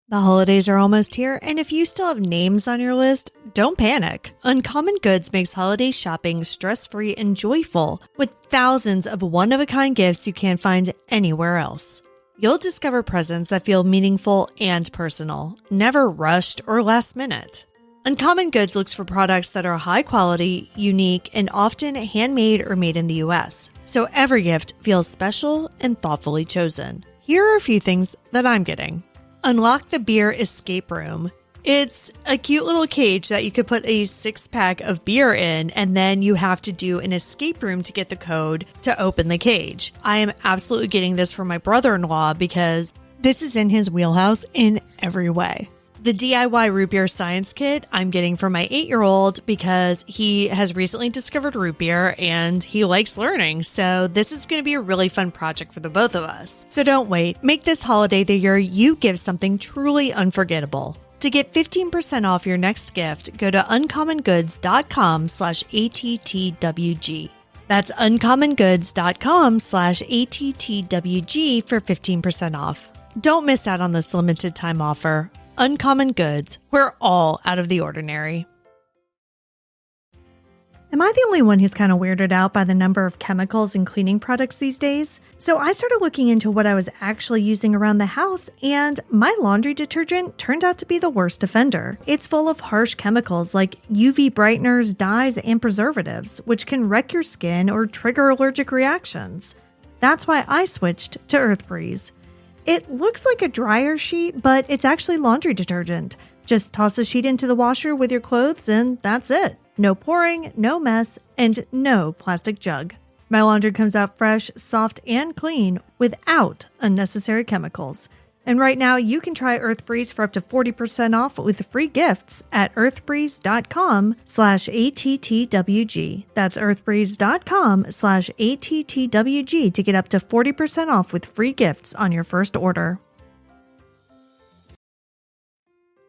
The holidays are almost here, and if you still have names on your list, don't panic. Uncommon Goods makes holiday shopping stress-free and joyful with thousands of one-of-a-kind gifts you can't find anywhere else. You'll discover presents that feel meaningful and personal, never rushed or last minute. Uncommon Goods looks for products that are high quality, unique, and often handmade or made in the U.S., so every gift feels special and thoughtfully chosen. Here are a few things that I'm getting. Unlock the Beer Escape Room. It's a cute little cage that you could put a 6-pack of beer in, and then you have to do an escape room to get the code to open the cage. I am absolutely getting this for my brother-in-law because this is in his wheelhouse in every way. The DIY root beer science kit I'm getting for my 8-year-old because he has recently discovered root beer and he likes learning. So this is going to be a really fun project for the both of us. So don't wait. Make this holiday the year you give something truly unforgettable. To get 15% off your next gift, go to uncommongoods.com/ATTWG. That's uncommongoods.com/ATTWG for 15% off. Don't miss out on this limited time offer. Uncommon Goods. We're all out of the ordinary. Am I the only one who's kind of weirded out by the number of chemicals in cleaning products these days? So I started looking into what I was actually using around the house, and my laundry detergent turned out to be the worst offender. It's full of harsh chemicals like UV brighteners, dyes, and preservatives, which can wreck your skin or trigger allergic reactions. That's why I switched to Earth Breeze. It looks like a dryer sheet, but it's actually laundry detergent. Just toss the sheet into the washer with your clothes and that's it. No pouring, no mess, and no plastic jug. My laundry comes out fresh, soft, and clean without unnecessary chemicals. And right now, you can try Earth Breeze for up to 40% off with free gifts at earthbreeze.com/ATTWG. That's earthbreeze.com/ATTWG to get up to 40% off with free gifts on your first order.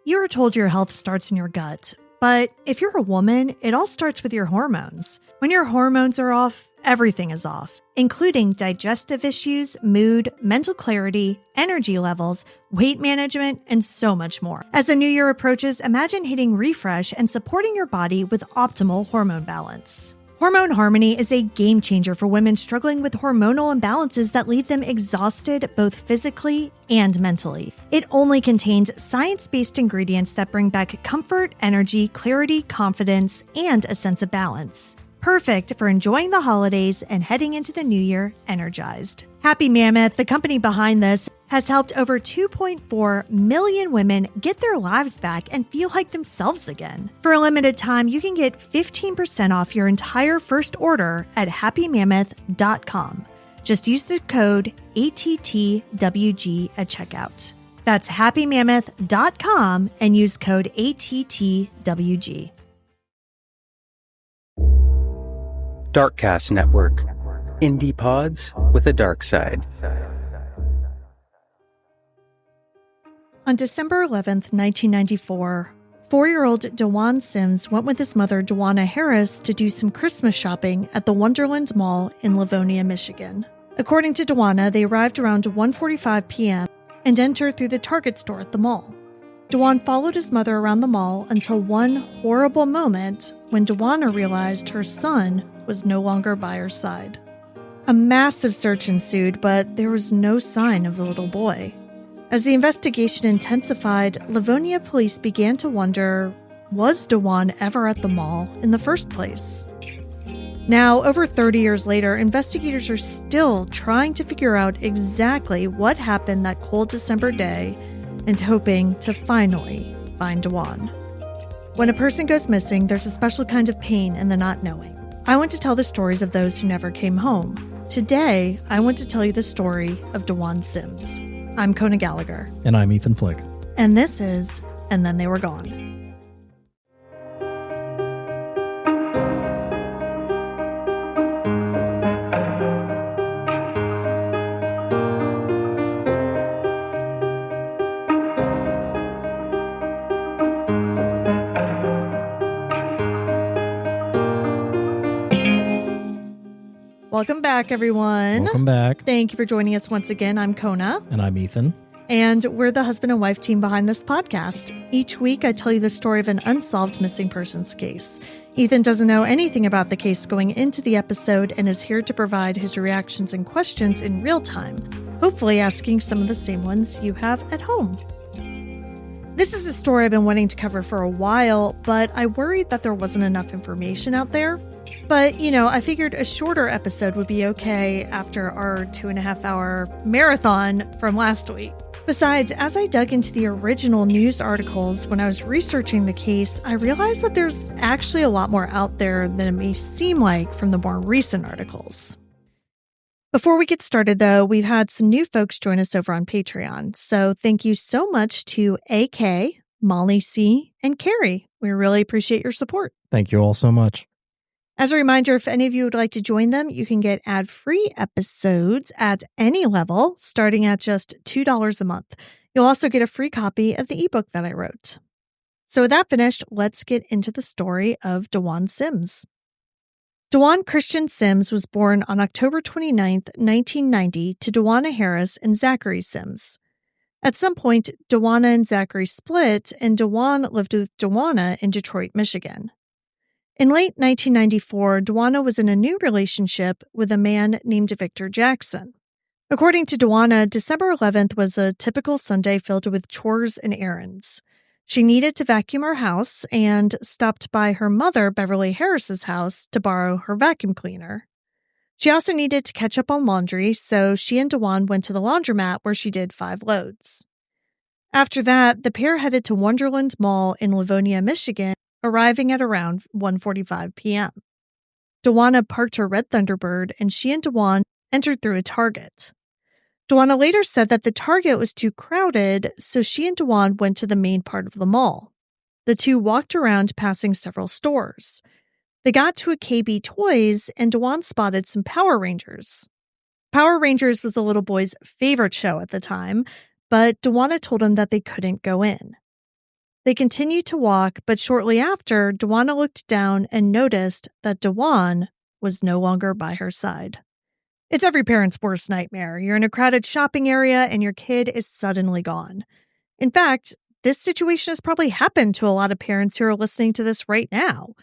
You are told your health starts in your gut, but if you're a woman, it all starts with your hormones. When your hormones are off, everything is off, including digestive issues, mood, mental clarity, energy levels, weight management, and so much more. As the new year approaches, imagine hitting refresh and supporting your body with optimal hormone balance. Hormone Harmony is a game changer for women struggling with hormonal imbalances that leave them exhausted both physically and mentally. It only contains science-based ingredients that bring back comfort, energy, clarity, confidence, and a sense of balance. Perfect for enjoying the holidays and heading into the new year energized. Happy Mammoth, the company behind this, has helped over 2.4 million women get their lives back and feel like themselves again. For a limited time, you can get 15% off your entire first order at happymammoth.com. Just use the code ATTWG at checkout. That's happymammoth.com and use code ATTWG. Darkcast Network. Indie pods with a dark side. On December 11th, 1994, 4-year-old Dwanna Sims went with his mother, Dwanna Harris, to do some Christmas shopping at the Wonderland Mall in Livonia, Michigan. According to Dwanna, they arrived around 1:45 p.m. and entered through the Target store at the mall. Dwanna followed his mother around the mall until one horrible moment when Dwanna realized her son was no longer by her side. A massive search ensued, but there was no sign of the little boy. As the investigation intensified, Livonia Police began to wonder, was Dwanna ever at the mall in the first place? Now, over 30 years later, investigators are still trying to figure out exactly what happened that cold December day and hoping to finally find Dwanna. When a person goes missing, there's a special kind of pain in the not knowing. I want to tell the stories of those who never came home. Today, I want to tell you the story of Dwanna Sims. I'm Kona Gallagher. And I'm Ethan Flick. And this is And Then They Were Gone. Welcome back, everyone. Welcome back. Thank you for joining us once again. I'm Kona. And I'm Ethan. and we're the husband and wife team behind this podcast. Each week, I tell you the story of an unsolved missing persons case. Ethan doesn't know anything about the case going into the episode and is here to provide his reactions and questions in real time, hopefully asking some of the same ones you have at home. This is a story I've been wanting to cover for a while, but I worried that there wasn't enough information out there. But, I figured a shorter episode would be okay after our 2.5-hour marathon from last week. Besides, as I dug into the original news articles when I was researching the case, I realized that there's actually a lot more out there than it may seem like from the more recent articles. Before we get started, though, we've had some new folks join us over on Patreon. So thank you so much to AK, Molly C., and Carrie. We really appreciate your support. Thank you all so much. As a reminder, if any of you would like to join them, you can get ad-free episodes at any level, starting at just $2 a month. You'll also get a free copy of the ebook that I wrote. So with that finished, let's get into the story of Dwan Sims. Dwan Christian Sims was born on October 29th, 1990 to Dwanna Harris and Zachary Sims. At some point, Dwanna and Zachary split, and Dwan lived with Dwanna in Detroit, Michigan. In late 1994, Dwanna was in a new relationship with a man named Victor Jackson. According to Dwanna, December 11th was a typical Sunday filled with chores and errands. She needed to vacuum her house and stopped by her mother, Beverly Harris's house, to borrow her vacuum cleaner. She also needed to catch up on laundry, so she and Dwan went to the laundromat where she did 5 loads. After that, the pair headed to Wonderland Mall in Livonia, Michigan, arriving at around 1:45 p.m. Dwanna parked her red Thunderbird, and she and Dwan entered through a Target. Dwanna later said that the Target was too crowded, so she and Dwan went to the main part of the mall. The two walked around, passing several stores. They got to a KB Toys, and Dwan spotted some Power Rangers. Power Rangers was the little boy's favorite show at the time, but Dwanna told him that they couldn't go in. They continued to walk, but shortly after, Dwanna looked down and noticed that Dwan was no longer by her side. It's every parent's worst nightmare. You're in a crowded shopping area and your kid is suddenly gone. In fact, this situation has probably happened to a lot of parents who are listening to this right now.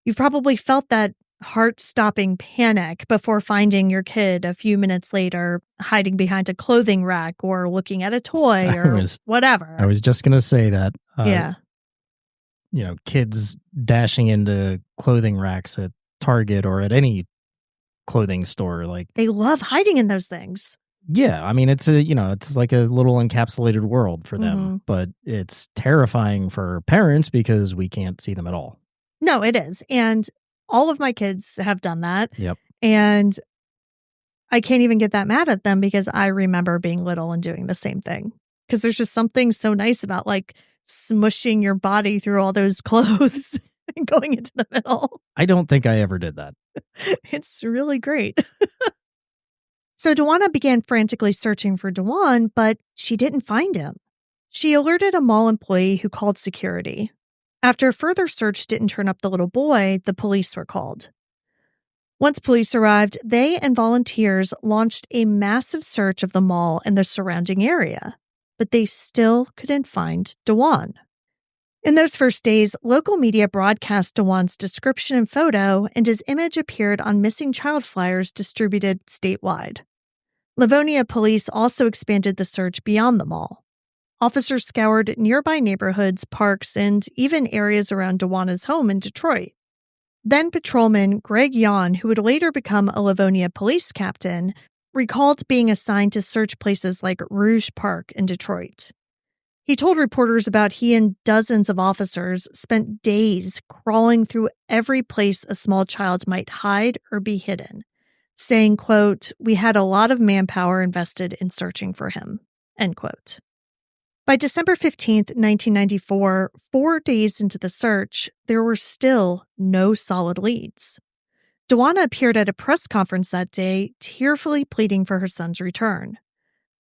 You've probably felt that heart-stopping panic before finding your kid a few minutes later hiding behind a clothing rack or looking at a toy or whatever. I was just going to say that. Yeah. Kids dashing into clothing racks at Target or at any clothing store, they love hiding in those things. Yeah, I mean it's like a little encapsulated world for them, but it's terrifying for parents because we can't see them at all. No, it is. And all of my kids have done that. Yep. And I can't even get that mad at them because I remember being little and doing the same thing. Because there's just something so nice about smushing your body through all those clothes and going into the middle. I don't think I ever did that. It's really great. So Dwanna began frantically searching for Dwan, but she didn't find him. She alerted a mall employee who called security. After further search didn't turn up the little boy, the police were called. Once police arrived, they and volunteers launched a massive search of the mall and the surrounding area, but they still couldn't find Dwan. In those first days, local media broadcast Dwan's description and photo, and his image appeared on missing child flyers distributed statewide. Livonia Police also expanded the search beyond the mall. Officers scoured nearby neighborhoods, parks, and even areas around Dwanna's home in Detroit. Then patrolman Greg Yon, who would later become a Livonia police captain, recalled being assigned to search places like Rouge Park in Detroit. He told reporters about he and dozens of officers spent days crawling through every place a small child might hide or be hidden, saying, quote, "We had a lot of manpower invested in searching for him," end quote. By December 15th, 1994, 4 days into the search, there were still no solid leads. Dwanna appeared at a press conference that day, tearfully pleading for her son's return.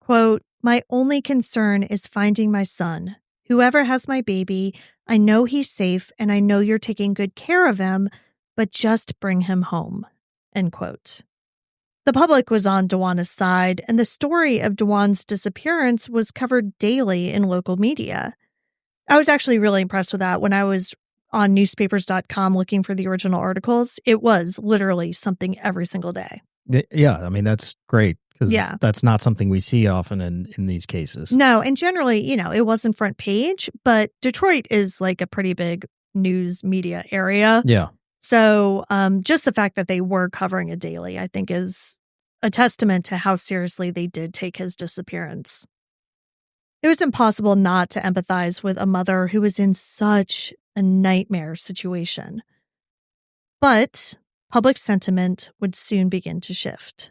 Quote, "My only concern is finding my son. Whoever has my baby, I know he's safe and I know you're taking good care of him, but just bring him home," end quote. The public was on Dwanna's side, and the story of Dwan's disappearance was covered daily in local media. I was actually really impressed with that. When I was on newspapers.com looking for the original articles, it was literally something every single day. Yeah, I mean, that's great because that's not something we see often in these cases. No, and generally, it wasn't front page, but Detroit is like a pretty big news media area. Yeah. So just the fact that they were covering it daily, I think, is a testament to how seriously they did take his disappearance. It was impossible not to empathize with a mother who was in such a nightmare situation. But public sentiment would soon begin to shift.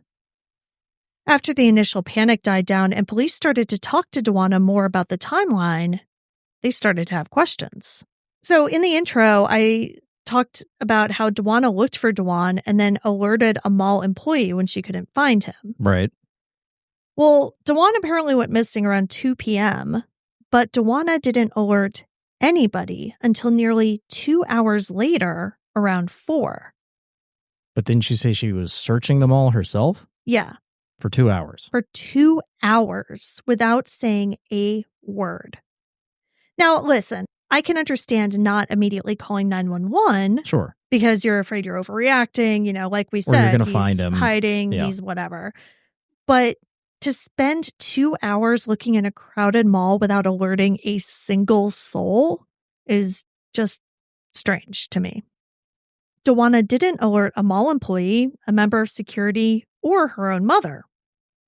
After the initial panic died down and police started to talk to Dwanna more about the timeline, they started to have questions. So in the intro, I talked about how Dwanna looked for Dwan and then alerted a mall employee when she couldn't find him. Right. Well, Dwan apparently went missing around 2 p.m., but Dwanna didn't alert anybody until nearly 2 hours later, around 4. But didn't you say she was searching the mall herself? Yeah. For 2 hours. For 2 hours without saying a word. Now, listen, I can understand not immediately calling 911. Sure. Because you're afraid you're overreacting, like we said. Or you're going to he's find him. Hiding, he's whatever. But to spend 2 hours looking in a crowded mall without alerting a single soul is just strange to me. Dwanna didn't alert a mall employee, a member of security, or her own mother.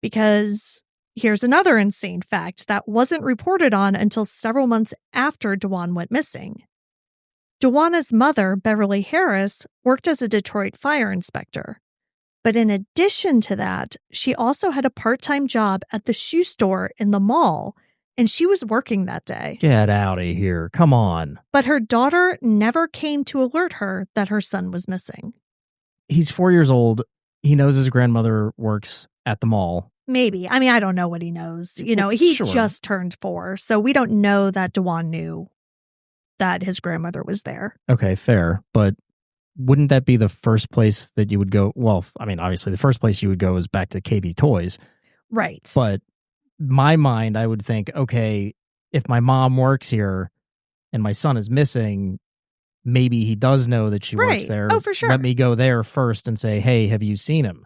Because here's another insane fact that wasn't reported on until several months after Dwan went missing. Dwanna's mother, Beverly Harris, worked as a Detroit fire inspector. But in addition to that, she also had a part-time job at the shoe store in the mall, and she was working that day. Get out of here. Come on. But her daughter never came to alert her that her son was missing. He's 4 years old. He knows his grandmother works at the mall. Maybe. I mean, I don't know what he knows. He just turned 4, so we don't know that Dwan knew that his grandmother was there. Okay, fair. But wouldn't that be the first place that you would go? Well, I mean, obviously, the first place you would go is back to KB Toys. Right. But my mind, I would think, okay, if my mom works here and my son is missing, maybe he does know that she works there. Oh, for sure. Let me go there first and say, hey, have you seen him?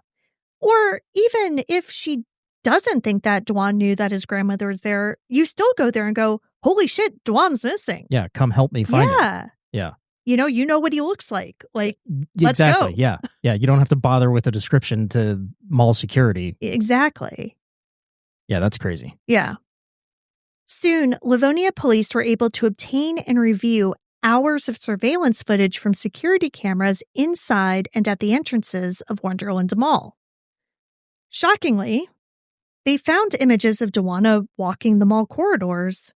Or even if she doesn't think that Dwan knew that his grandmother was there, you still go there and go, holy shit, Dwan's missing. Yeah, come help me find him. Yeah. You know what he looks like. Let's exactly. go. Yeah. Yeah. You don't have to bother with a description to mall security. Exactly. Yeah, that's crazy. Yeah. Soon, Livonia police were able to obtain and review hours of surveillance footage from security cameras inside and at the entrances of Wonderland Mall. Shockingly, they found images of Dwanna walking the mall corridors,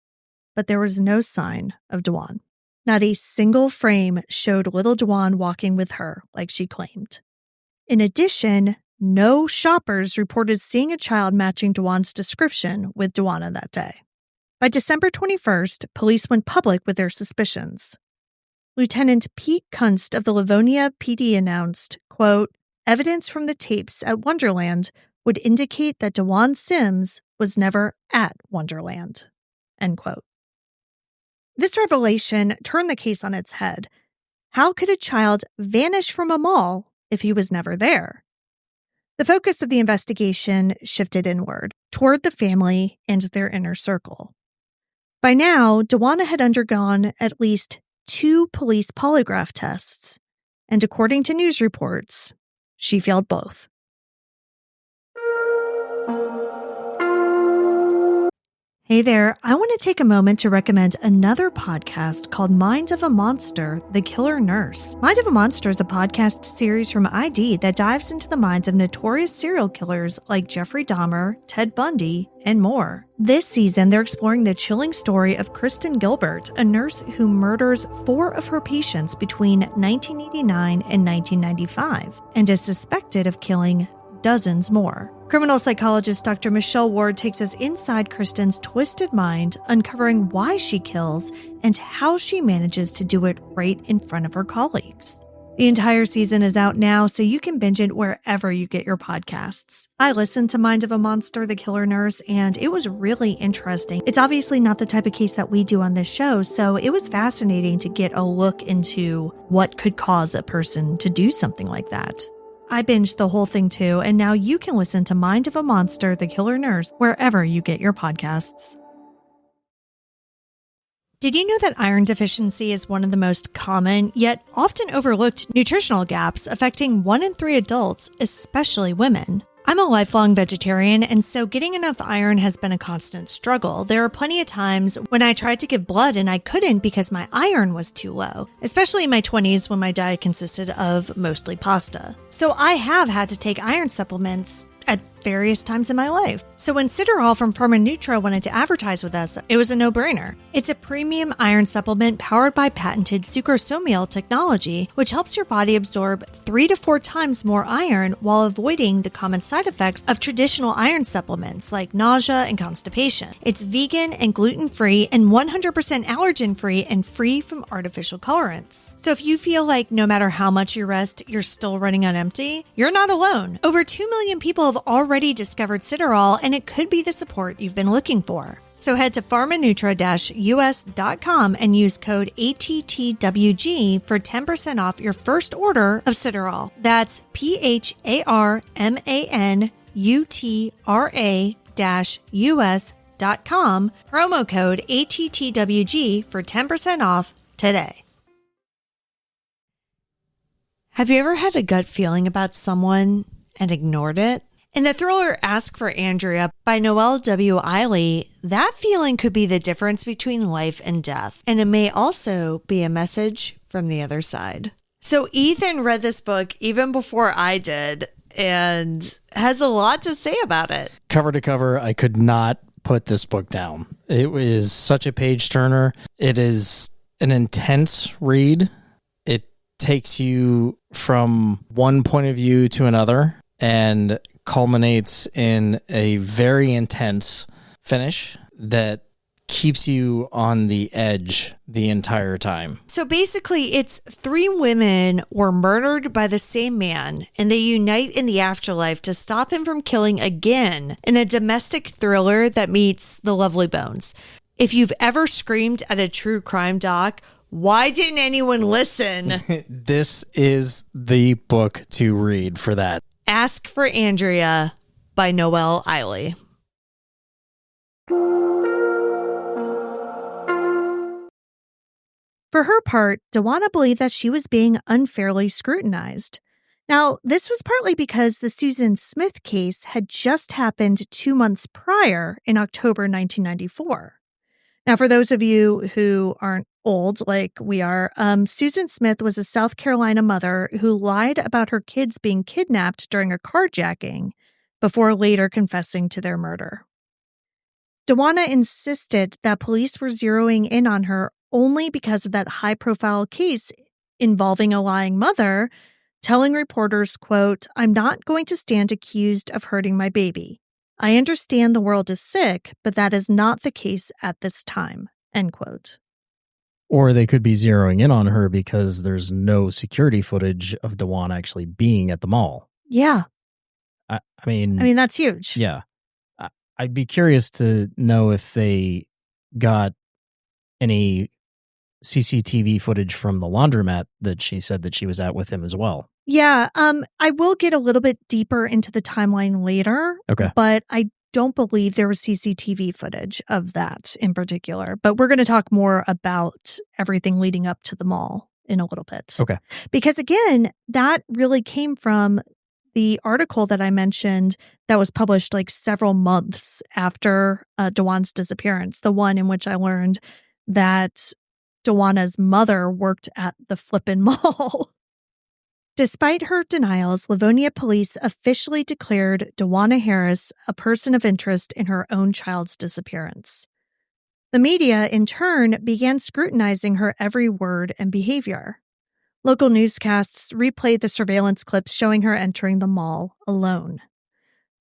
but there was no sign of Dwan. Not a single frame showed little Dwan walking with her, like she claimed. In addition, no shoppers reported seeing a child matching Dwan's description with Dwanna that day. By December 21st, police went public with their suspicions. Lieutenant Pete Kunst of the Livonia PD announced, quote, evidence from the tapes at Wonderland would indicate that Dwan Sims was never at Wonderland, end quote. This revelation turned the case on its head. How could a child vanish from a mall if he was never there? The focus of the investigation shifted inward, toward the family and their inner circle. By now, Dwanna had undergone at least 2 police polygraph tests, and according to news reports, she failed both. Hey there, I want to take a moment to recommend another podcast called Mind of a Monster, The Killer Nurse. Mind of a Monster is a podcast series from ID that dives into the minds of notorious serial killers like Jeffrey Dahmer, Ted Bundy, and more. This season, they're exploring the chilling story of Kristen Gilbert, a nurse who murders 4 of her patients between 1989 and 1995, and is suspected of killing dozens more. Criminal psychologist Dr. Michelle Ward takes us inside Kristen's twisted mind, uncovering why she kills and how she manages to do it right in front of her colleagues. The entire season is out now, so you can binge it wherever you get your podcasts. I listened to Mind of a Monster, The Killer Nurse, and it was really interesting. It's obviously not the type of case that we do on this show, so it was fascinating to get a look into what could cause a person to do something like that. I binged the whole thing too, and now you can listen to Mind of a Monster, The Killer Nurse wherever you get your podcasts. Did you know that iron deficiency is one of the most common, yet often overlooked nutritional gaps affecting 1 in 3 adults, especially women? I'm a lifelong vegetarian, and so getting enough iron has been a constant struggle. There are plenty of times when I tried to give blood and I couldn't because my iron was too low, especially in my 20s when my diet consisted of mostly pasta. So I have had to take iron supplements at various times in my life. So when Ciderol from Nutra wanted to advertise with us, it was a no-brainer. It's a premium iron supplement powered by patented sucrosomial technology, which helps your body absorb 3 to 4 times more iron while avoiding the common side effects of traditional iron supplements like nausea and constipation. It's vegan and gluten-free and 100% allergen-free and free from artificial colorants. So if you feel like no matter how much you rest, you're still running on empty, you're not alone. Over 2 million people have already discovered Ciderol, and it could be the support you've been looking for. So head to pharmanutra-us.com and use code ATTWG for 10% off your first order of Ciderol. That's PHARMANUTRA-US.com, promo code ATTWG for 10% off today. Have you ever had a gut feeling about someone and ignored it? In the thriller Ask for Andrea by Noelle W. Eiley, that feeling could be the difference between life and death, and it may also be a message from the other side. So Ethan read this book even before I did and has a lot to say about it. Cover to cover, I could not put this book down. It is such a page turner. It is an intense read. It takes you from one point of view to another and culminates in a very intense finish that keeps you on the edge the entire time. So basically, it's 3 women were murdered by the same man, and they unite in the afterlife to stop him from killing again in a domestic thriller that meets The Lovely Bones. If you've ever screamed at a true crime doc, why didn't anyone listen? This is the book to read for that. Ask for Andrea by Noelle Eiley. For her part, Dwanna believed that she was being unfairly scrutinized. Now, this was partly because the Susan Smith case had just happened 2 months prior in October 1994. Now, for those of you who aren't old like we are, Susan Smith was a South Carolina mother who lied about her kids being kidnapped during a carjacking before later confessing to their murder. Dwanna insisted that police were zeroing in on her only because of that high-profile case involving a lying mother, telling reporters, quote, "I'm not going to stand accused of hurting my baby. I understand the world is sick, but that is not the case at this time," end quote. Or they could be zeroing in on her because there's no security footage of Dwanna actually being at the mall. Yeah. I mean, that's huge. Yeah. I'd be curious to know if they got any CCTV footage from the laundromat that she said that she was at with him as well. Yeah. I will get a little bit deeper into the timeline later. Okay. But I don't believe there was CCTV footage of that in particular. But we're going to talk more about everything leading up to the mall in a little bit. Okay. Because again, that really came from the article that I mentioned that was published like several months after Dwanna's disappearance, the one in which I learned that Dwanna's mother worked at the flippin' mall. Despite her denials, Livonia Police officially declared Dwanna Harris a person of interest in her own child's disappearance. The media, in turn, began scrutinizing her every word and behavior. Local newscasts replayed the surveillance clips showing her entering the mall alone.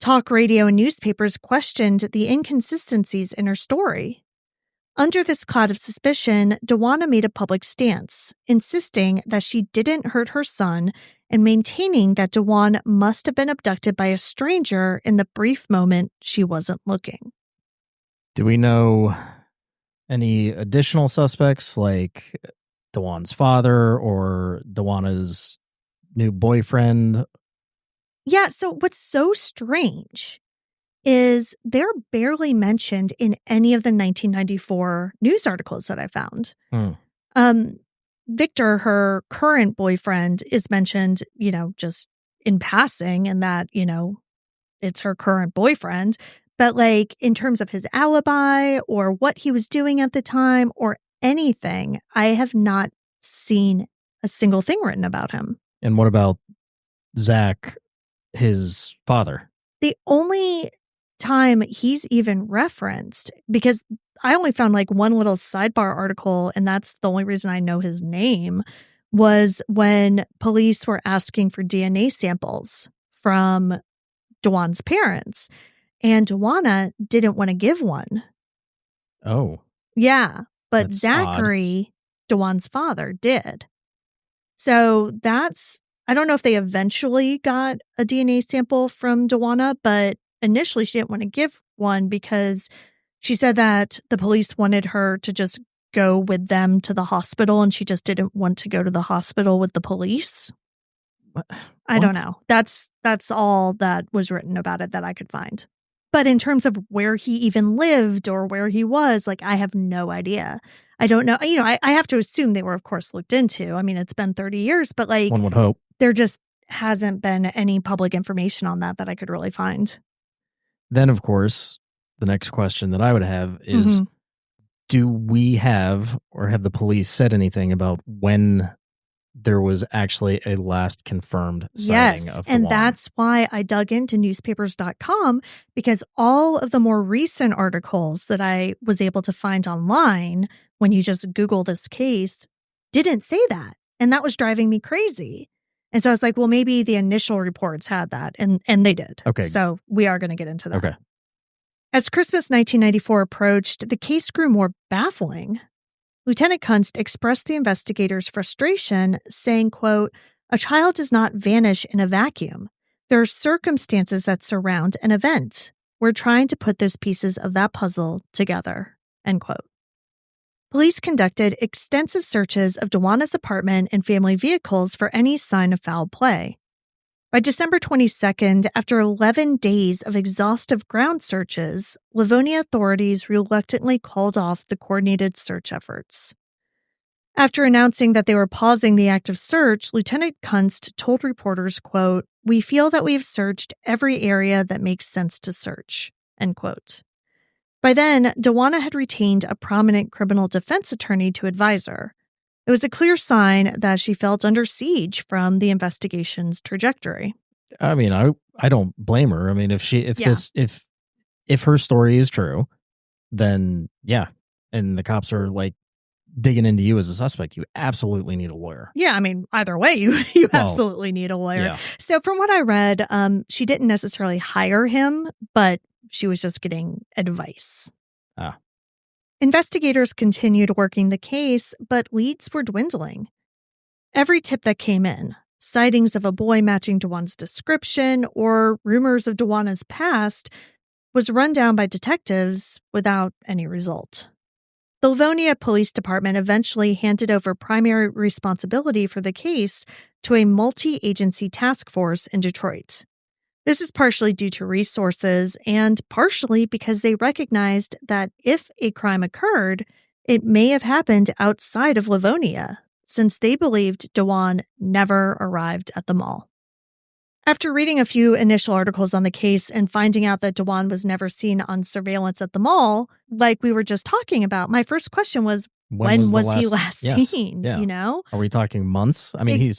Talk radio and newspapers questioned the inconsistencies in her story. Under this cloud of suspicion, Dwanna made a public stance, insisting that she didn't hurt her son and maintaining that Dwan must have been abducted by a stranger in the brief moment she wasn't looking. Do we know any additional suspects like Dwan's father or Dwanna's new boyfriend? Yeah, so what's so strange is they're barely mentioned in any of the 1994 news articles that I found. Victor, her current boyfriend, is mentioned, just in passing and that, it's her current boyfriend. But like in terms of his alibi or what he was doing at the time or anything, I have not seen a single thing written about him. And what about Zach, his father? The only time he's even referenced, because I only found like one little sidebar article, and that's the only reason I know his name, was when police were asking for DNA samples from Dwan's parents, and Dwanna didn't want to give one. Oh. Yeah, but That's Zachary, Dwan's father, did. So I don't know if they eventually got a DNA sample from Dwanna, but initially she didn't want to give one because she said that the police wanted her to just go with them to the hospital and she just didn't want to go to the hospital with the police. What? I don't know. That's all that was written about it that I could find. But in terms of where he even lived or where he was, like, I have no idea. I don't know. I have to assume they were, of course, looked into. I mean, it's been 30 years, but like, one would hope. There just hasn't been any public information on that I could really find. Then, of course, the next question that I would have is, do we have or have the police said anything about when there was actually a last confirmed sighting of Dwan? And that's why I dug into newspapers.com, because all of the more recent articles that I was able to find online, when you just Google this case, didn't say that. And that was driving me crazy. And so I was like, well, maybe the initial reports had that, and they did. Okay. So we are going to get into that. Okay. As Christmas 1994 approached, the case grew more baffling. Lieutenant Kunst expressed the investigators' frustration, saying, quote, "A child does not vanish in a vacuum. There are circumstances that surround an event. We're trying to put those pieces of that puzzle together," end quote. Police conducted extensive searches of Dwanna's apartment and family vehicles for any sign of foul play. By December 22nd, after 11 days of exhaustive ground searches, Livonia authorities reluctantly called off the coordinated search efforts. After announcing that they were pausing the active search, Lieutenant Kunst told reporters, quote, "We feel that we have searched every area that makes sense to search," end quote. By then, Dwanna had retained a prominent criminal defense attorney to advise her. It was a clear sign that she felt under siege from the investigation's trajectory. I mean, I don't blame her. I mean, if her story is true, then yeah, and the cops are like digging into you as a suspect, you absolutely need a lawyer. Yeah, I mean, either way, you absolutely need a lawyer. Yeah. So from what I read, she didn't necessarily hire him, but she was just getting advice. Ah. Investigators continued working the case, but leads were dwindling. Every tip that came in, sightings of a boy matching Dwan's description or rumors of Dwanna's past, was run down by detectives without any result. The Livonia Police Department eventually handed over primary responsibility for the case to a multi-agency task force in Detroit. This is partially due to resources and partially because they recognized that if a crime occurred, it may have happened outside of Livonia, since they believed Dwan never arrived at the mall. After reading a few initial articles on the case and finding out that Dwan was never seen on surveillance at the mall, like we were just talking about, my first question was, when was he last seen? Yeah. You know? Are we talking months? I mean, you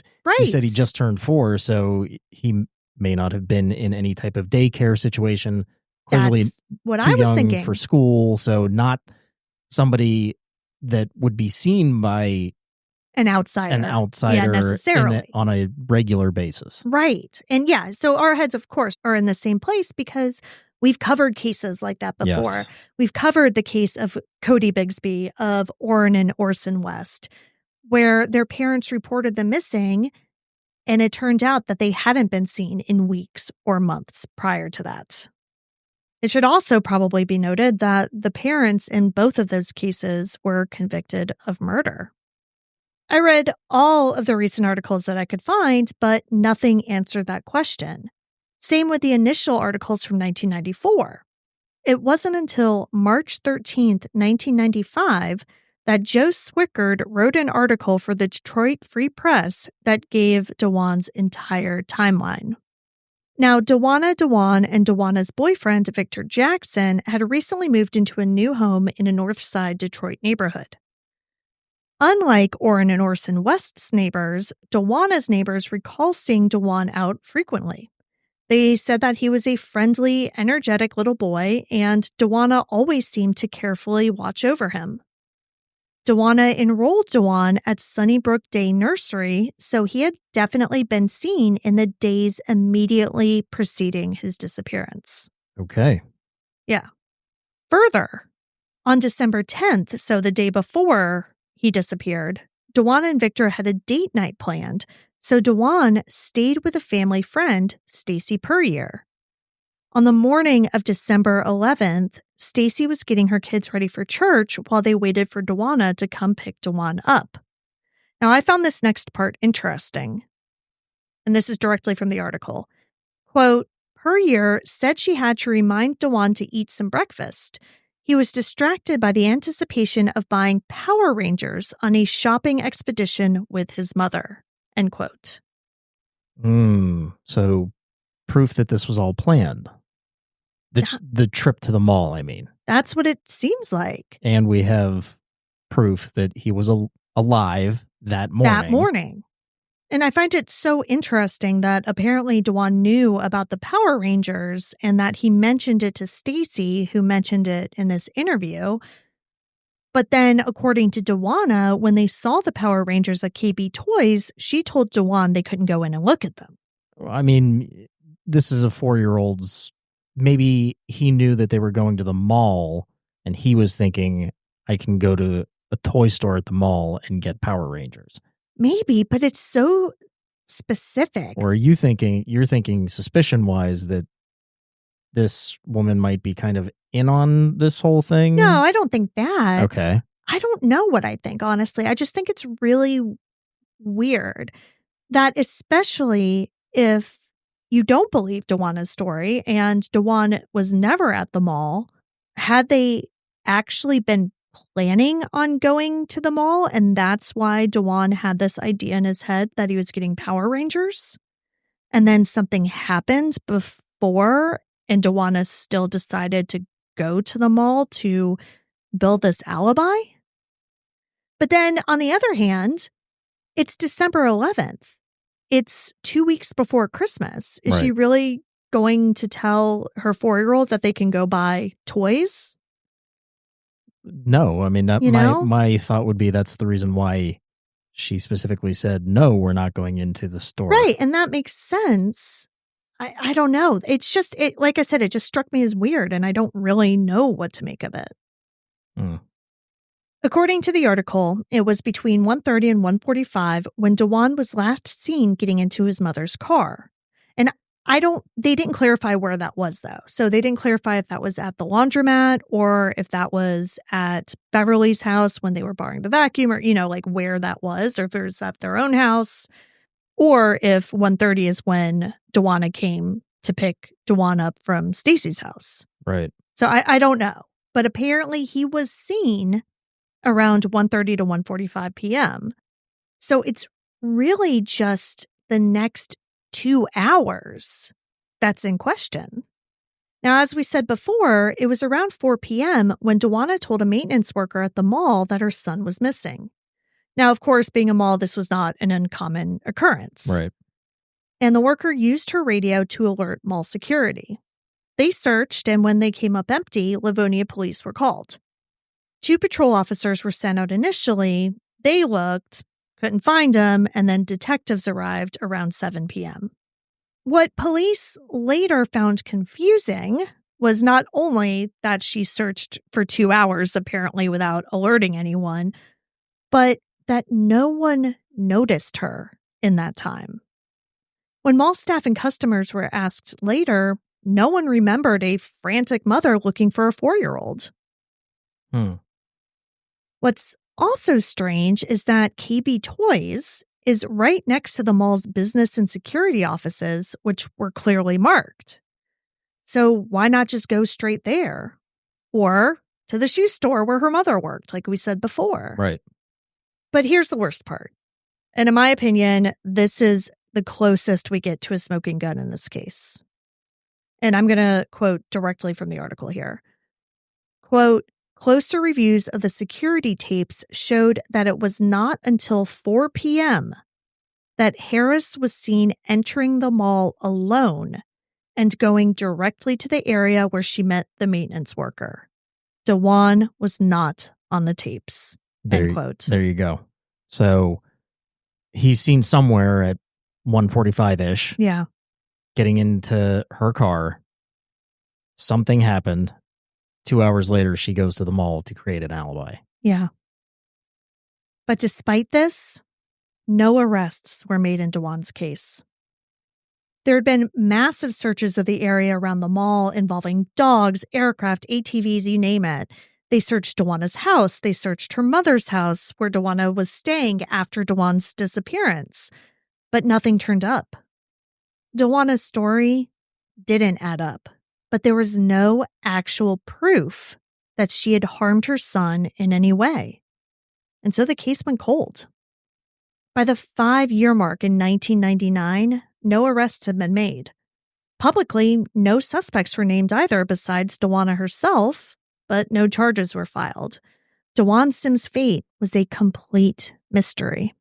said he just turned 4, so he may not have been in any type of daycare situation. Clearly, that's what too I was young thinking. For school, so not somebody that would be seen by an outsider. Yeah, necessarily. On a regular basis. Right. And yeah, so our heads, of course, are in the same place because We've covered cases like that before. Yes. We've covered the case of Cody Bigsby, of Orrin and Orson West, where their parents reported them missing, and it turned out that they hadn't been seen in weeks or months prior to that. It should also probably be noted that the parents in both of those cases were convicted of murder. I read all of the recent articles that I could find, but nothing answered that question. Same with the initial articles from 1994. It wasn't until March 13th, 1995, that Joe Swickard wrote an article for the Detroit Free Press that gave Dwan's entire timeline. Now, Dwanna Dewan and Dwanna's boyfriend, Victor Jackson, had recently moved into a new home in a North Side Detroit neighborhood. Unlike Orrin and Orson West's neighbors, Dwanna's neighbors recall seeing Dwan out frequently. They said that he was a friendly, energetic little boy, and Dwanna always seemed to carefully watch over him. Dwanna enrolled Dwan at Sunnybrook Day Nursery, so he had definitely been seen in the days immediately preceding his disappearance. Okay. Yeah. Further, on December 10th, so the day before he disappeared, Dwan and Victor had a date night planned, so Dwan stayed with a family friend, Stacy Puryear. On the morning of December 11th, Stacy was getting her kids ready for church while they waited for Dwanna to come pick Dwan up. Now, I found this next part interesting, and this is directly from the article. Quote, Puryear said she had to remind Dwan to eat some breakfast. He was distracted by the anticipation of buying Power Rangers on a shopping expedition with his mother. End quote. So proof that this was all planned. The trip to the mall, I mean. That's what it seems like. And we have proof that he was alive that morning. And I find it so interesting that apparently Dwan knew about the Power Rangers and that he mentioned it to Stacy, who mentioned it in this interview. But then, according to Dwanna, when they saw the Power Rangers at KB Toys, she told Dwan they couldn't go in and look at them. I mean, this is a 4-year-old's. Maybe he knew that they were going to the mall, and he was thinking, I can go to a toy store at the mall and get Power Rangers. Maybe, but it's so specific. Or are you're thinking suspicion-wise that this woman might be kind of in on this whole thing? No, I don't think that. Okay. I don't know what I think, honestly. I just think it's really weird that, especially if you don't believe Dwanna's story and Dwan was never at the mall, had they actually been planning on going to the mall, and that's why Dwan had this idea in his head that he was getting Power Rangers, and then something happened before, and Dwanna still decided to go to the mall to build this alibi? But then, on the other hand, it's December 11th. It's 2 weeks before Christmas. Is she really going to tell her 4-year-old that they can go buy toys? No, I mean, my thought would be that's the reason why she specifically said, no, we're not going into the store. Right, and that makes sense. I don't know. It's just, like I said, it just struck me as weird, and I don't really know what to make of it. According to the article, it was between 1:30 and 1:45 when Dwan was last seen getting into his mother's car. And they didn't clarify where that was, though. So they didn't clarify if that was at the laundromat or if that was at Beverly's house when they were borrowing the vacuum, or, like where that was, or if it was at their own house, or if 1:30 is when Dwanna came to pick Dwan up from Stacy's house. Right. So I don't know. But apparently he was seen around 1:30 to 1:45 p.m. So it's really just the next 2 hours that's in question. Now, as we said before, it was around 4 p.m. when Dwanna told a maintenance worker at the mall that her son was missing. Now, of course, being a mall, this was not an uncommon occurrence. Right. And the worker used her radio to alert mall security. They searched, and when they came up empty, Livonia police were called. 2 patrol officers were sent out initially. They looked, couldn't find him, and then detectives arrived around 7 p.m. What police later found confusing was not only that she searched for 2 hours, apparently without alerting anyone, but that no one noticed her in that time. When mall staff and customers were asked later, no one remembered a frantic mother looking for a 4-year-old. What's also strange is that KB Toys is right next to the mall's business and security offices, which were clearly marked. So why not just go straight there? Or to the shoe store where her mother worked, like we said before. Right. But here's the worst part. And in my opinion, this is the closest we get to a smoking gun in this case. And I'm going to quote directly from the article here. Quote, closer reviews of the security tapes showed that it was not until 4 p.m. that Harris was seen entering the mall alone and going directly to the area where she met the maintenance worker. Dwanna was not on the tapes. End quote. There you go. So he's seen somewhere at 1:45-ish. Yeah. Getting into her car. Something happened. 2 hours later, she goes to the mall to create an alibi. Yeah. But despite this, no arrests were made in Dwanna's case. There had been massive searches of the area around the mall involving dogs, aircraft, ATVs, you name it. They searched Dwanna's house. They searched her mother's house where Dwanna was staying after Dwanna's disappearance. But nothing turned up. Dwanna's story didn't add up, but there was no actual proof that she had harmed her son in any way. And so the case went cold. By the 5-year mark in 1999, no arrests had been made. Publicly, no suspects were named either besides Dwanna herself, but no charges were filed. Dwanna Sim's fate was a complete mystery.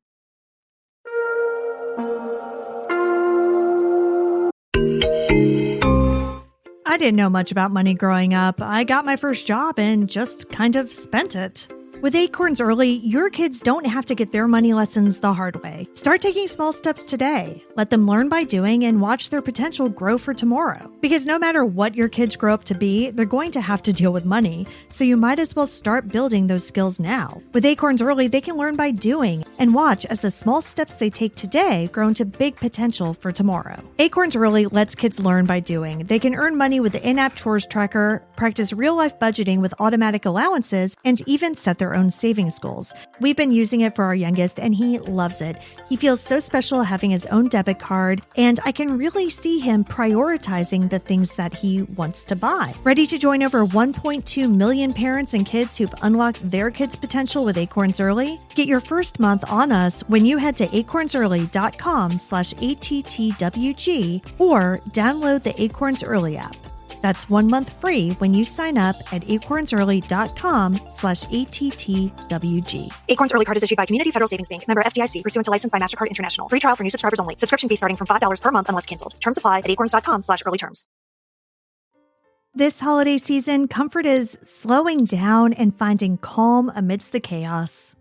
I didn't know much about money growing up. I got my first job and just kind of spent it. With Acorns Early, your kids don't have to get their money lessons the hard way. Start taking small steps today. Let them learn by doing and watch their potential grow for tomorrow. Because no matter what your kids grow up to be, they're going to have to deal with money. So you might as well start building those skills now. With Acorns Early, they can learn by doing and watch as the small steps they take today grow into big potential for tomorrow. Acorns Early lets kids learn by doing. They can earn money with the in-app chores tracker, practice real-life budgeting with automatic allowances, and even set their own savings goals. We've been using it for our youngest and he loves it. He feels so special having his own debit card, and I can really see him prioritizing the things that he wants to buy. Ready to join over 1.2 million parents and kids who've unlocked their kids' potential with Acorns Early? Get your first month on us when you head to acornsearly.com/ATTWG or download the Acorns Early app. That's 1 month free when you sign up at acornsearly.com/ATTWG. Acorns Early Card is issued by Community Federal Savings Bank, member FDIC, pursuant to license by MasterCard International. Free trial for new subscribers only. Subscription fee starting from $5 per month unless canceled. Terms apply at acorns.com/early terms. This holiday season, comfort is slowing down and finding calm amidst the chaos.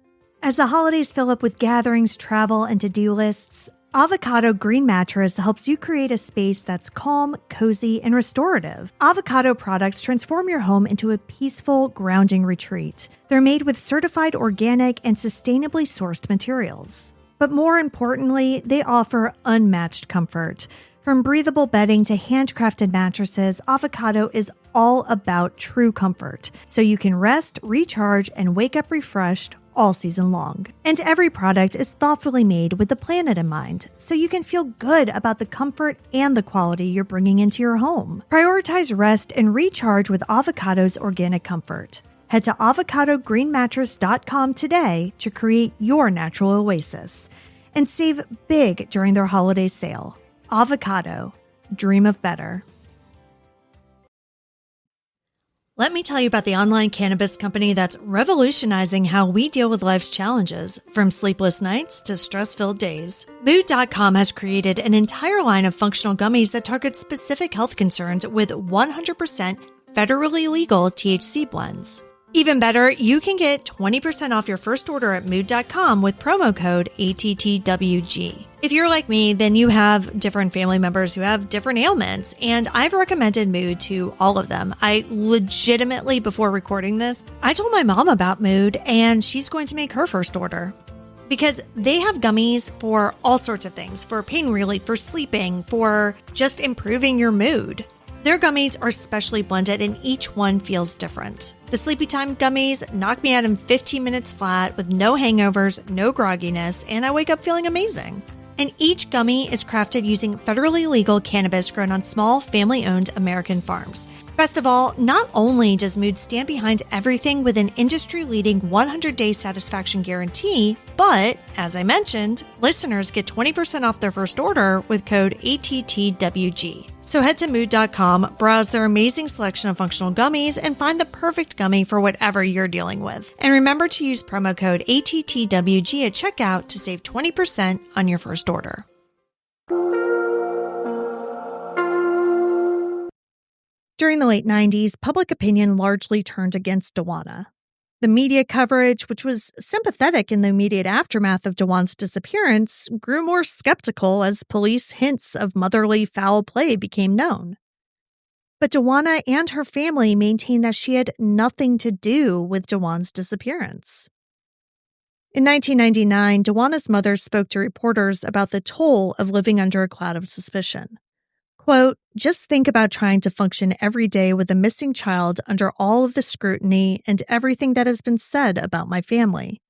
As the holidays fill up with gatherings, travel, and to-do lists, Avocado Green Mattress helps you create a space that's calm, cozy, and restorative. Avocado products transform your home into a peaceful, grounding retreat. They're made with certified organic and sustainably sourced materials. But more importantly, they offer unmatched comfort. From breathable bedding to handcrafted mattresses, Avocado is all about true comfort, so you can rest, recharge, and wake up refreshed all season long. And every product is thoughtfully made with the planet in mind, so you can feel good about the comfort and the quality you're bringing into your home. Prioritize rest and recharge with Avocado's organic comfort. Head to avocadogreenmattress.com today to create your natural oasis and save big during their holiday sale. Avocado. Dream of better. Let me tell you about the online cannabis company that's revolutionizing how we deal with life's challenges, from sleepless nights to stress-filled days. Mood.com has created an entire line of functional gummies that target specific health concerns with 100% federally legal THC blends. Even better, you can get 20% off your first order at mood.com with promo code ATTWG. If you're like me, then you have different family members who have different ailments, and I've recommended Mood to all of them. I legitimately, before recording this, I told my mom about Mood, and she's going to make her first order. Because they have gummies for all sorts of things, for pain relief, for sleeping, for just improving your mood. Their gummies are specially blended and each one feels different. The Sleepy Time gummies knock me out in 15 minutes flat with no hangovers, no grogginess, and I wake up feeling amazing. And each gummy is crafted using federally legal cannabis grown on small, family-owned American farms. Best of all, not only does Mood stand behind everything with an industry-leading 100-day satisfaction guarantee, but, as I mentioned, listeners get 20% off their first order with code ATTWG. So head to Mood.com, browse their amazing selection of functional gummies, and find the perfect gummy for whatever you're dealing with. And remember to use promo code ATTWG at checkout to save 20% on your first order. During the late 90s, public opinion largely turned against Dwanna. The media coverage, which was sympathetic in the immediate aftermath of Dwanna's disappearance, grew more skeptical as police hints of motherly foul play became known. But Dwanna and her family maintained that she had nothing to do with Dwanna's disappearance. In 1999, Dwanna's mother spoke to reporters about the toll of living under a cloud of suspicion. Quote, "Just think about trying to function every day with a missing child under all of the scrutiny and everything that has been said about my family.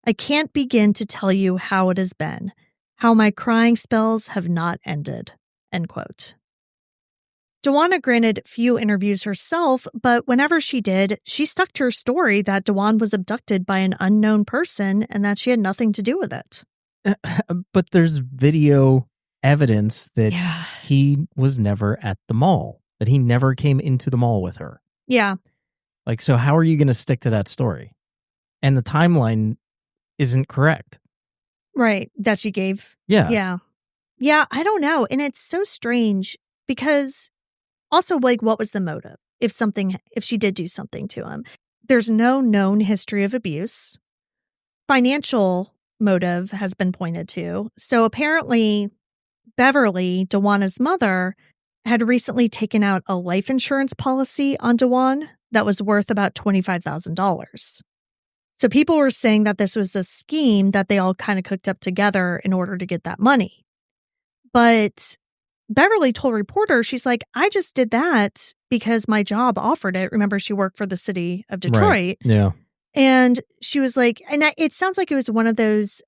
I can't begin to tell you how it has been, how my crying spells have not ended." End quote. Dwanna granted few interviews herself, but whenever she did, she stuck to her story that Dwanna was abducted by an unknown person and that she had nothing to do with it. But there's video evidence that he was never at the mall, that he never came into the mall with her. Yeah. Like, so how are you going to stick to that story? And the timeline isn't correct. Right. That she gave. Yeah. Yeah. Yeah. I don't know. And it's so strange because also, like, what was the motive? If she did do something to him, there's no known history of abuse. Financial motive has been pointed to. So apparently Beverly, Dwanna's mother, had recently taken out a life insurance policy on Dwanna that was worth about $25,000. So people were saying that this was a scheme that they all kind of cooked up together in order to get that money. But Beverly told reporters, she's like, I just did that because my job offered it. Remember, she worked for the city of Detroit. Right. Yeah. And she was like, and it sounds like it was one of those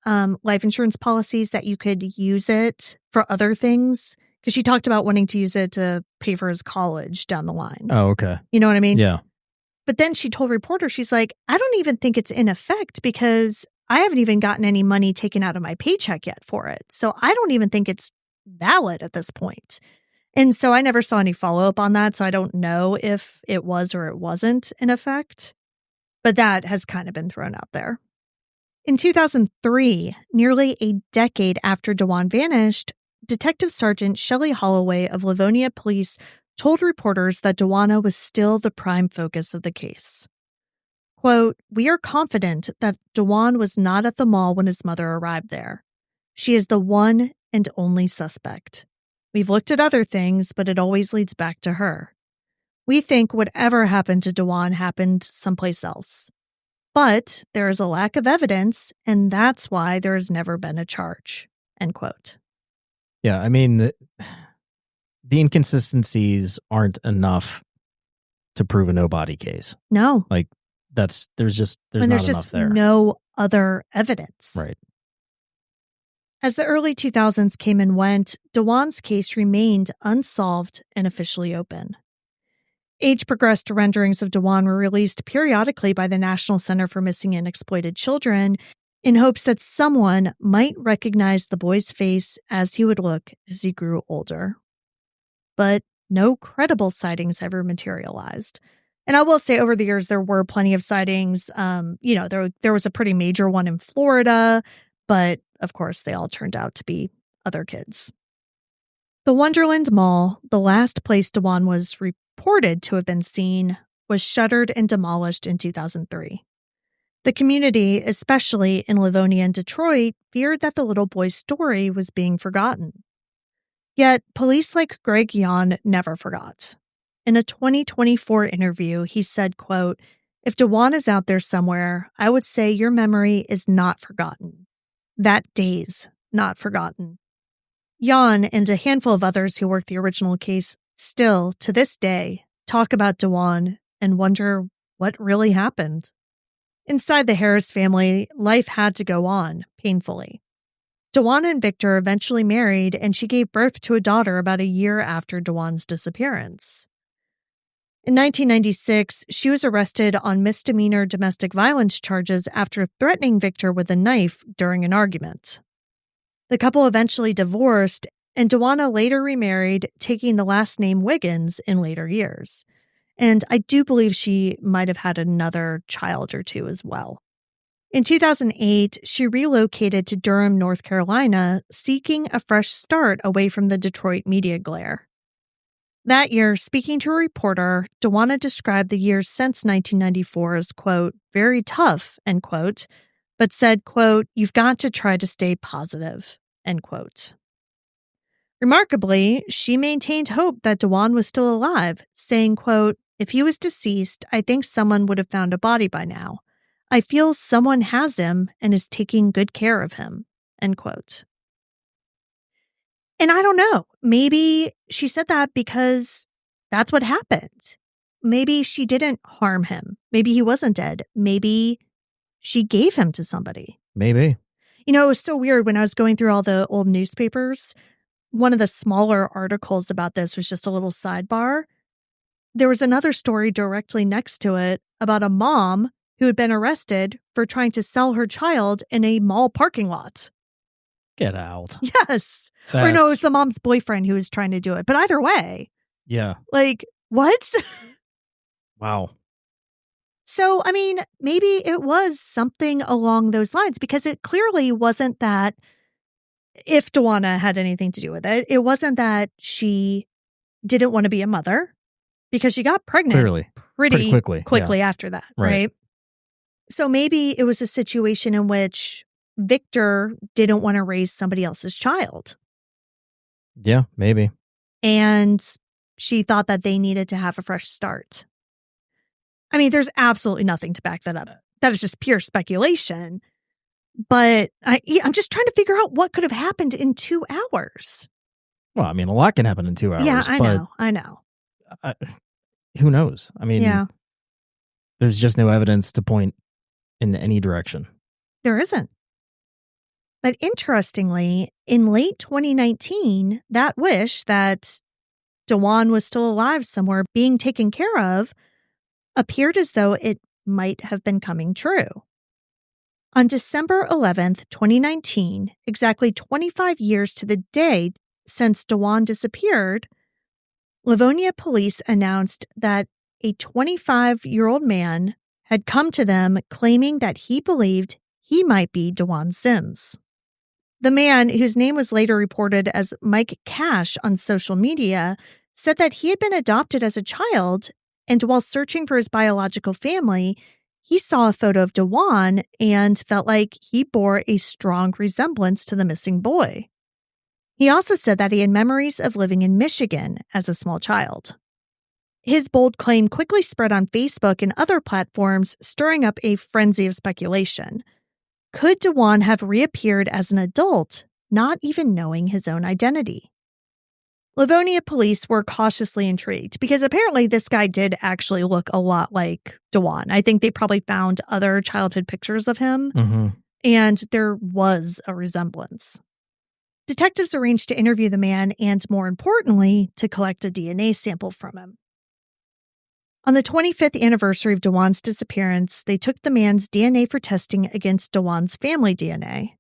life insurance policies that you could use it for other things. Because she talked about wanting to use it to pay for his college down the line. Oh, okay. You know what I mean? Yeah. But then she told reporters, she's like, I don't even think it's in effect because I haven't even gotten any money taken out of my paycheck yet for it. So I don't even think it's valid at this point. And so I never saw any follow-up on that. So I don't know if it was or it wasn't in effect. But that has kind of been thrown out there. In 2003, nearly a decade after Dwanna vanished, Detective Sergeant Shelley Holloway of Livonia Police told reporters that Dwanna was still the prime focus of the case. Quote, "We are confident that Dwanna was not at the mall when his mother arrived there. She is the one and only suspect. We've looked at other things, but it always leads back to her. We think whatever happened to Dwanna happened someplace else. But there is a lack of evidence, and that's why there has never been a charge." End quote. Yeah, I mean, the inconsistencies aren't enough to prove a no-body case. No. Like, there's not enough there. No other evidence. Right. As the early 2000s came and went, Dwanna's case remained unsolved and officially open. Age-progressed renderings of Dwanna were released periodically by the National Center for Missing and Exploited Children in hopes that someone might recognize the boy's face as he would look as he grew older. But no credible sightings ever materialized. And I will say over the years, there were plenty of sightings. There was a pretty major one in Florida, but of course, they all turned out to be other kids. The Wonderland Mall, the last place Dwanna was reported to have been seen, was shuttered and demolished in 2003. The community, especially in Livonia and Detroit, feared that the little boy's story was being forgotten. Yet, police like Greg Yon never forgot. In a 2024 interview, he said, quote, "If Dwanna is out there somewhere, I would say your memory is not forgotten. That day's not forgotten." Yon and a handful of others who worked the original case still, to this day, talk about Dwanna and wonder what really happened. Inside the Harris family, life had to go on, painfully. Dwanna and Victor eventually married, and she gave birth to a daughter about a year after Dwanna's disappearance. In 1996, she was arrested on misdemeanor domestic violence charges after threatening Victor with a knife during an argument. The couple eventually divorced, and Dwanna later remarried, taking the last name Wiggins in later years. And I do believe she might have had another child or two as well. In 2008, she relocated to Durham, North Carolina, seeking a fresh start away from the Detroit media glare. That year, speaking to a reporter, Dwanna described the years since 1994 as, quote, very tough, end quote, but said, quote, "You've got to try to stay positive," end quote. Remarkably, she maintained hope that Dwanna was still alive, saying, quote, "If he was deceased, I think someone would have found a body by now. I feel someone has him and is taking good care of him," end quote. And I don't know, maybe she said that because that's what happened. Maybe she didn't harm him. Maybe he wasn't dead. Maybe she gave him to somebody. Maybe. You know, it was so weird when I was going through all the old newspapers. One of the smaller articles about this was just a little sidebar. There was another story directly next to it about a mom who had been arrested for trying to sell her child in a mall parking lot. Get out. Yes. Or no, it was the mom's boyfriend who was trying to do it. But either way. Yeah. Like, what? Wow. So, I mean, maybe it was something along those lines, because it clearly wasn't that if Dwanna had anything to do with it. It wasn't that she didn't want to be a mother, because she got pregnant Clearly. pretty quickly yeah. after that, right? So maybe it was a situation in which Victor didn't want to raise somebody else's child. Yeah, maybe. And she thought that they needed to have a fresh start. I mean, there's absolutely nothing to back that up. That is just pure speculation. But I'm just trying to figure out what could have happened in 2 hours. Well, I mean, a lot can happen in 2 hours. Yeah, I know. Who knows? I mean, yeah. There's just no evidence to point in any direction. There isn't. But interestingly, in late 2019, that wish that Dwanna was still alive somewhere being taken care of appeared as though it might have been coming true. On December 11th, 2019, exactly 25 years to the day since Dwanna disappeared, Livonia Police announced that a 25-year-old man had come to them claiming that he believed he might be Dwanna Sims. The man, whose name was later reported as Mike Cash on social media, said that he had been adopted as a child, and while searching for his biological family, he saw a photo of Dwanna and felt like he bore a strong resemblance to the missing boy. He also said that he had memories of living in Michigan as a small child. His bold claim quickly spread on Facebook and other platforms, stirring up a frenzy of speculation. Could Dwanna have reappeared as an adult, not even knowing his own identity? Livonia police were cautiously intrigued because apparently this guy did actually look a lot like Dwanna. I think they probably found other childhood pictures of him, and there was a resemblance. Detectives arranged to interview the man and, more importantly, to collect a DNA sample from him. On the 25th anniversary of Dwanna's disappearance, they took the man's DNA for testing against Dwanna's family DNA.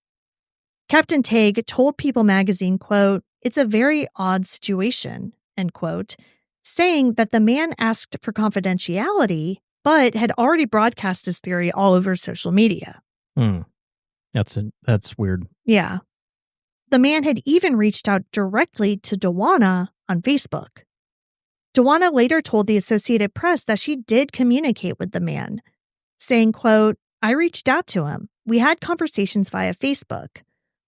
Captain Tague told People magazine, quote, "It's a very odd situation," end quote, saying that the man asked for confidentiality, but had already broadcast his theory all over social media. That's weird. Yeah. The man had even reached out directly to Dwanna on Facebook. Dwanna later told the Associated Press that she did communicate with the man, saying, quote, "I reached out to him. We had conversations via Facebook.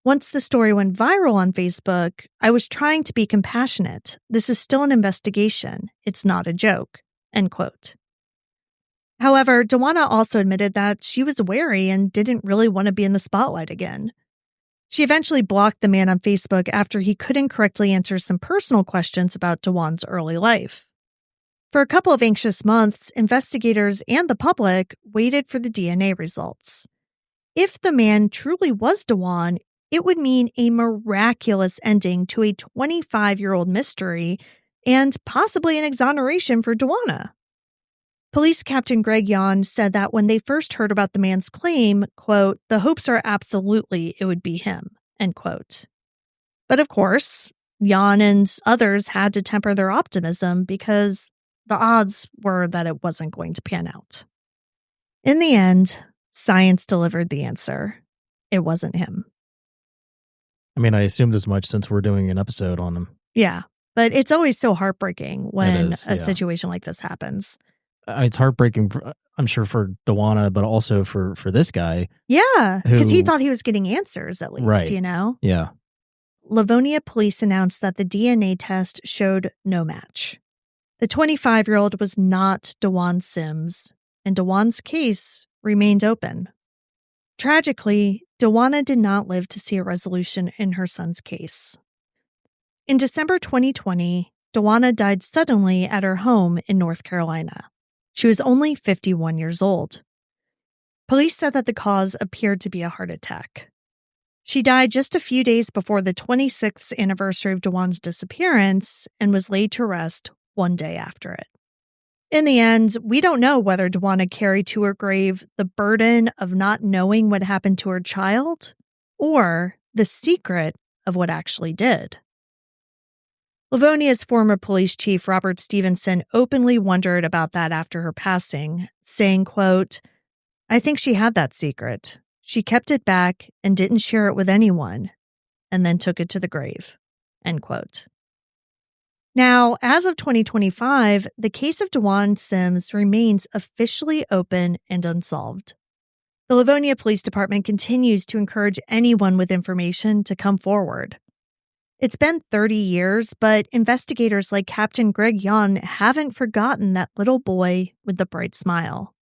Once the story went viral on Facebook, I was trying to be compassionate. This is still an investigation. It's not a joke," end quote. However, Dwanna also admitted that she was wary and didn't really want to be in the spotlight again. She eventually blocked the man on Facebook after he couldn't correctly answer some personal questions about Dwan's early life. For a couple of anxious months, investigators and the public waited for the DNA results. If the man truly was Dwan, it would mean a miraculous ending to a 25-year-old mystery and possibly an exoneration for Dwanna. Police Captain Greg Yon said that when they first heard about the man's claim, quote, "The hopes are absolutely it would be him," end quote. But of course, Yon and others had to temper their optimism because the odds were that it wasn't going to pan out. In the end, science delivered the answer. It wasn't him. I mean, I assumed as much since we're doing an episode on him. Yeah, but it's always so heartbreaking when It is, a situation like this happens. It's heartbreaking, I'm sure, for Dwanna, but also for this guy. Yeah, because he thought he was getting answers at least, right. you know? Yeah. Livonia police announced that the DNA test showed no match. The 25-year-old was not Dwan Sims, and Dwan's case remained open. Tragically, Dwanna did not live to see a resolution in her son's case. In December 2020, Dwanna died suddenly at her home in North Carolina. She was only 51 years old. Police said that the cause appeared to be a heart attack. She died just a few days before the 26th anniversary of Dwan's disappearance and was laid to rest one day after it. In the end, we don't know whether Dwanna carried to her grave the burden of not knowing what happened to her child or the secret of what actually did. Livonia's former police chief, Robert Stevenson, openly wondered about that after her passing, saying, quote, "I think she had that secret. She kept it back and didn't share it with anyone, and then took it to the grave," end quote. Now, as of 2025, the case of Dwan Sims remains officially open and unsolved. The Livonia Police Department continues to encourage anyone with information to come forward. It's been 30 years, but investigators like Captain Greg Yon haven't forgotten that little boy with the bright smile.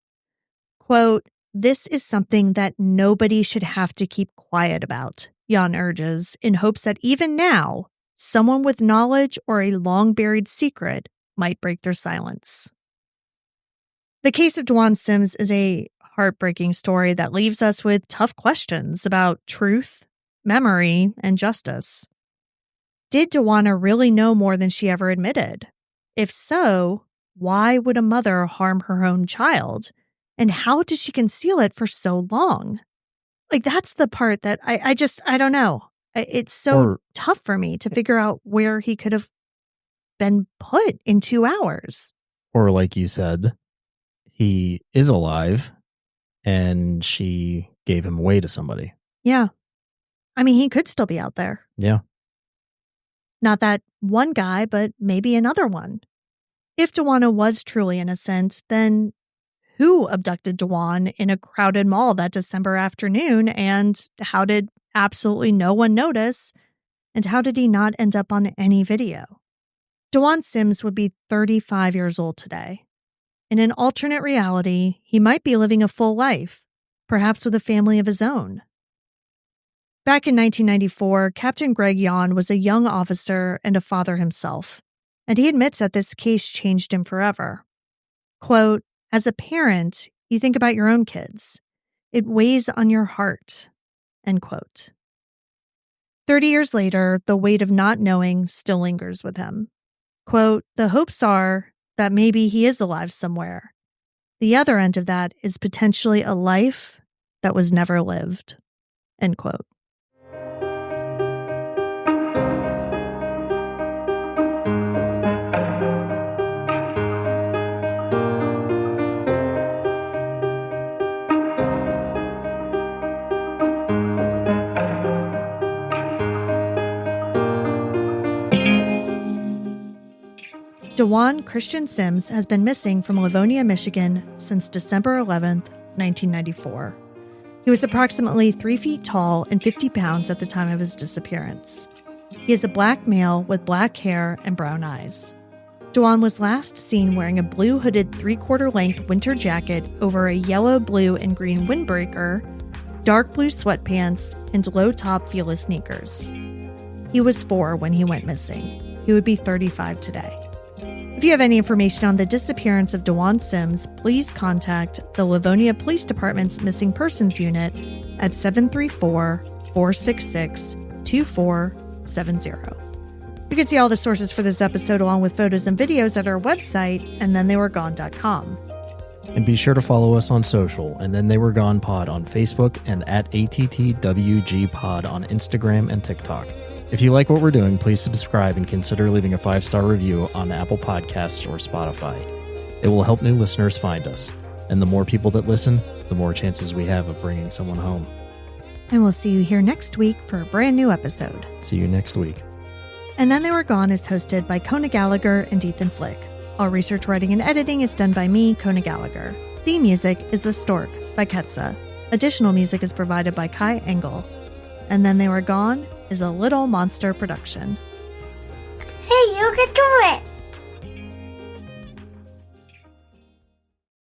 Quote, "This is something that nobody should have to keep quiet about," Yon urges, in hopes that even now, someone with knowledge or a long-buried secret might break their silence. The case of Dwan Sims is a heartbreaking story that leaves us with tough questions about truth, memory, and justice. Did Dwanna really know more than she ever admitted? If so, why would a mother harm her own child? And how did she conceal it for so long? Like, that's the part that I don't know. It's so tough for me to figure out where he could have been put in 2 hours. Or like you said, he is alive and she gave him away to somebody. Yeah. I mean, he could still be out there. Yeah. Not that one guy, but maybe another one. If Dwanna was truly innocent, then who abducted Dwan in a crowded mall that December afternoon, and how did absolutely no one notice, and how did he not end up on any video? Dwan Sims would be 35 years old today. In an alternate reality, he might be living a full life, perhaps with a family of his own. Back in 1994, Captain Greg Yon was a young officer and a father himself, and he admits that this case changed him forever. Quote, "As a parent, you think about your own kids. It weighs on your heart," end quote. 30 years later, the weight of not knowing still lingers with him. Quote, "The hopes are that maybe he is alive somewhere. The other end of that is potentially a life that was never lived," end quote. Dwan Christian Sims has been missing from Livonia, Michigan since December 11th, 1994. He was approximately 3 feet tall and 50 pounds at the time of his disappearance. He is a black male with black hair and brown eyes. Dwan was last seen wearing a blue hooded 3/4 length winter jacket over a yellow, blue, and green windbreaker, dark blue sweatpants, and low-top Fila sneakers. He was 4 when he went missing. He would be 35 today. If you have any information on the disappearance of Dwan Sims, please contact the Livonia Police Department's Missing Persons Unit at 734-466-2470. You can see all the sources for this episode along with photos and videos at our website, andthentheyweregone.com. And be sure to follow us on social, and Then They Were Gone Pod on Facebook and at ATTWG Pod on Instagram and TikTok. If you like what we're doing, please subscribe and consider leaving a 5-star review on Apple Podcasts or Spotify. It will help new listeners find us, and the more people that listen, the more chances we have of bringing someone home. And we'll see you here next week for a brand new episode. See you next week. And Then They Were Gone is hosted by Kona Gallagher and Ethan Flick. All research, writing, and editing is done by me, Kona Gallagher. Theme music is The Stork by Ketsa. Additional music is provided by Kai Engel. And Then They Were Gone is a Little Monster production.